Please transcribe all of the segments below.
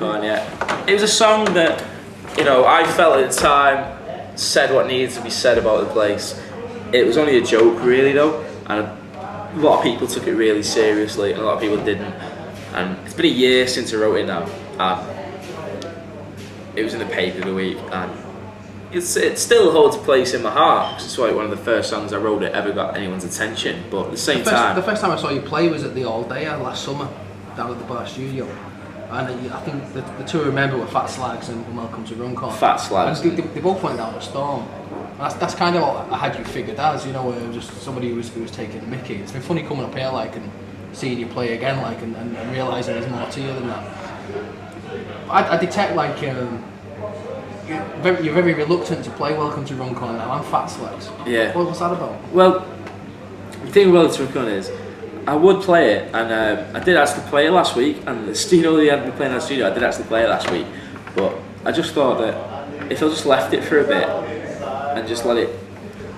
Runcorn, yeah. It was a song that, you know, I felt at the time said what needed to be said about the place. It was only a joke, really, though, and a lot of people took it really seriously, and a lot of people didn't. And it's been a year since I wrote it now, and it was in the paper the week, and it still holds a place in my heart, because it's like one of the first songs I wrote that ever got anyone's attention. But at the same time, the first time I saw you play was at the All Day last summer down at the Bar Studio, and I think the two I remember were Fat Slags and Welcome to Runcorn. Fat Slags. They both went down the storm. That's kind of what I had you figured as, you know, just somebody who was taking the mickey. It's been funny coming up here like and seeing you play again like and realising there's more to you than that. I detect like you're very reluctant to play Welcome to Runcorn now and Fat Slags. Yeah. What's that about? Well, the thing with Welcome to Runcorn is I would play it, and I did actually play it last week, and the studio they had me playing in the studio, I did actually play it last week, but I just thought that if I just left it for a bit and just let it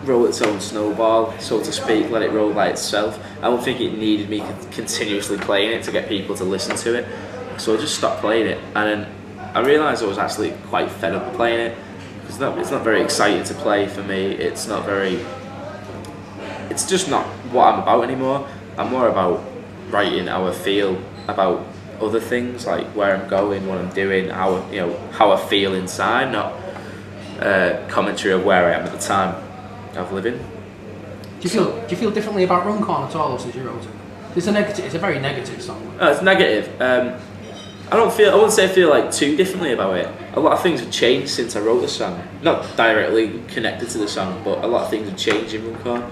roll its own snowball, so to speak, let it roll by itself, I don't think it needed me continuously playing it to get people to listen to it, so I just stopped playing it, and then I realised I was actually quite fed up playing it, because it's not very exciting to play for me, it's just not what I'm about anymore. I'm more about writing how I feel about other things, like where I'm going, what I'm doing, how I feel inside, not commentary of where I am at the time of living. Do you feel differently about Runcorn at all since you wrote it? It's a very negative song. No, it's negative. I wouldn't say I feel like too differently about it. A lot of things have changed since I wrote the song. Not directly connected to the song, but a lot of things have changed in Runcorn.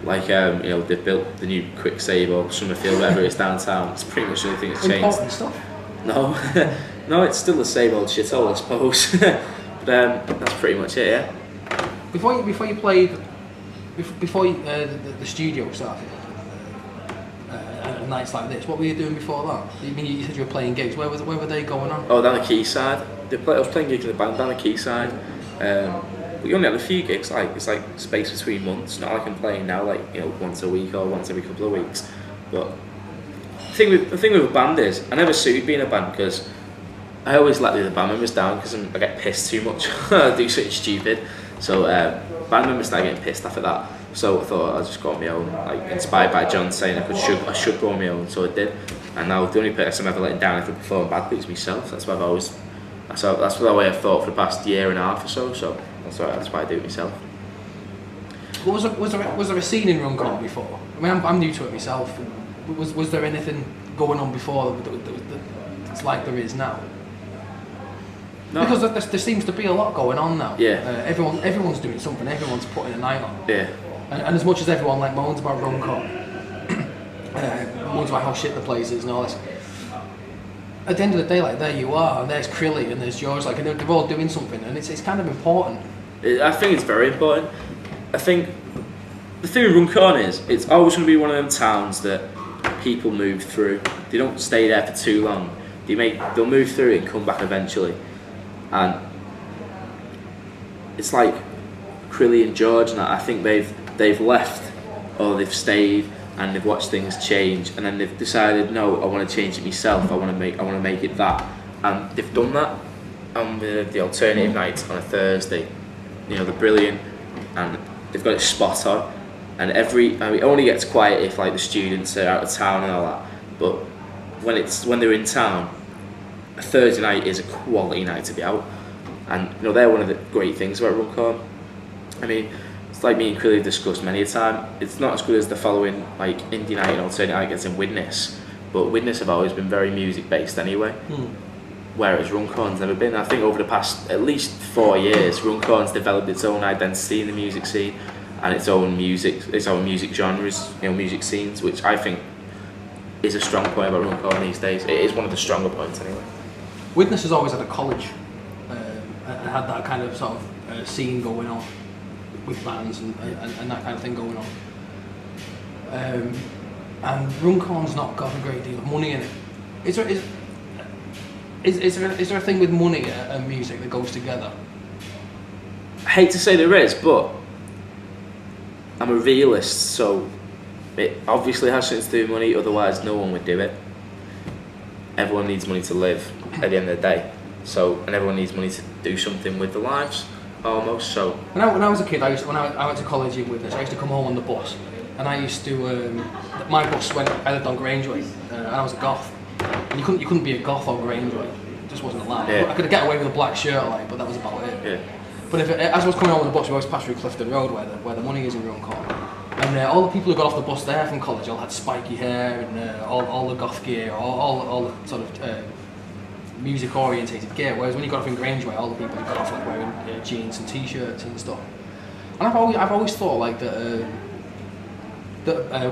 Like, they've built the new Quick Save or Summerfield, whatever it is downtown. It's pretty much the only thing that's changed. Important stuff? No, no, it's still the same old shithole, I suppose. But that's pretty much it, yeah. Before you played, the studio started, and nights like this, what were you doing before that? You said you were playing gigs. Where were they going on? Oh, down the Quayside. I was playing gigs in the band down the Quayside. We only had a few gigs, like it's like space between months, not like I'm playing now, like, you know, once a week or once every couple of weeks. But the thing with a band is, I never suited being a band because I always let the other band members down because I get pissed too much. I do something stupid. So band members start getting pissed after that. So I thought I'd just go on my own, like inspired by John saying I should go on my own, so I did. And now the only person I'm ever letting down if I perform badly is myself. That's what the way I've thought for the past year and a half or so. So that's why I do it myself. Was there a scene in Runcorn before? I mean, I'm new to it myself. Was there anything going on before that's like there is now? No. Because there seems to be a lot going on now. Yeah. Everyone's doing something. Everyone's putting a night on. Yeah. And as much as everyone like moans about Runcorn, moans about how shit the place is and all this, at the end of the day, like, there you are, and there's Crilly and there's George, like, and they're all doing something, and it's kind of important. I think it's very important. I think the thing with Runcorn is it's always going to be one of them towns that people move through. They don't stay there for too long. They'll move through it and come back eventually. And it's like Crilly and George, and I think they've left or they've stayed and they've watched things change, and then they've decided, no, I want to change it myself. I want to make it that, and they've done that. And the alternative nights on a Thursday, you know, they're brilliant, and they've got it spot on. And it only gets quiet if like the students are out of town and all that. But when they're in town, a Thursday night is a quality night to be out. And you know, they're one of the great things about Runcorn. I mean, it's like me and Crilly have discussed many a time. It's not as good as the following like indie night and alternate night gets in Widnes, but Widnes have always been very music based anyway. Whereas Runcorn's never been. I think over the past at least 4 years, Runcorn's developed its own identity in the music scene and its own music genres, you know, music scenes, which I think is a strong point about Runcorn these days. It is one of the stronger points anyway. Widnes has always had a college and had that kind of sort of scene going on with bands and that kind of thing going on. And Runcorn's not got a great deal of money in it. Is there a thing with money and music that goes together? I hate to say there is, but I'm a realist, so it obviously has something to do with money, otherwise no one would do it. Everyone needs money to live. at the end of the day. So, and everyone needs money to do something with their lives, almost. So when I was a kid, when I went to college in Withers, I used to come home on the bus, and I used to my bus went. I lived on Grangeway, and I was a goth. And you couldn't be a goth on Grangeway. It just wasn't allowed. Yeah. I could get away with a black shirt, like, but that was about it. yeah, But as I was coming home on the bus, we always passed through Clifton Road, where the money is in Runcorn. And all the people who got off the bus there from college all had spiky hair and all the goth gear, all the sort of music orientated gear. Whereas when you got off in Grangeway, all the people who got off like wearing jeans and t-shirts and stuff. And I've always thought like that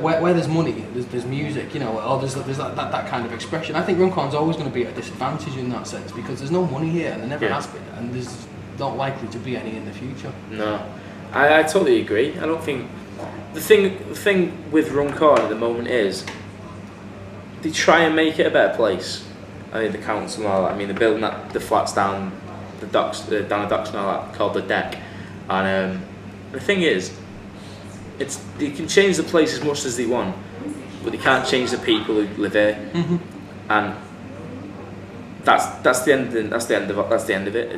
where there's money, there's music, you know, or there's that kind of expression. I think Runcorn's always going to be at a disadvantage in that sense because there's no money here and there never has been, and there's not likely to be any in the future. No, I totally agree. I don't think the thing with Runcorn at the moment is they try and make it a better place. I mean, the council and all that. I mean, they're building the flats down the docks, and all that, called the Deck. And the thing is, they can change the place as much as they want, but they can't change the people who live here. And that's the end of it.